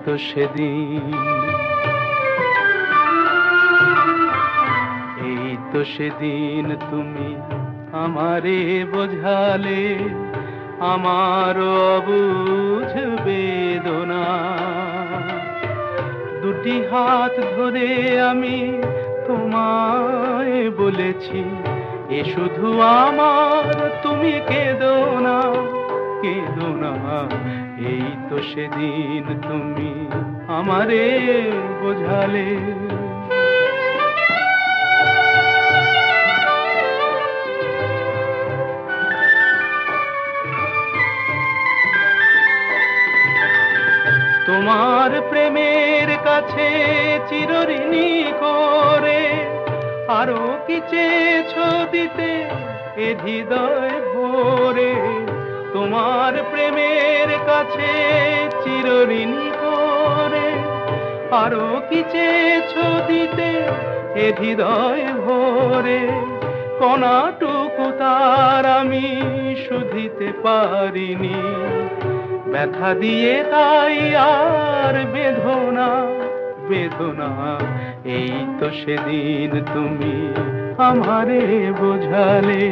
তো সেদিন, এই তো সেদিন তুমি আমারে বোঝালে আমার অবুঝ বেদনা। দুটি হাত ধরে আমি তোমায় বলেছি, এ শুধু আমার, তুমি কেঁদো না, কেঁদো না। এই তো সেদিন তুমি আমারে বোঝালে। তোমার প্রেমের কাছে চিরঋণী করে আরো কি চেয়েছো দিতে এ হৃদয় ভরে। তোমার প্রেমের কাছে চিরঋণী করে আরো কি চেয়েছো দিতে এ হৃদয় ভরে। কণাটুকু তার আমি শুধিতে পারিনি, ব্যথা দিয়ে তাই আর বেদনা, বেদনা। এই তো সেদিন তুমি আমারে বোঝালে।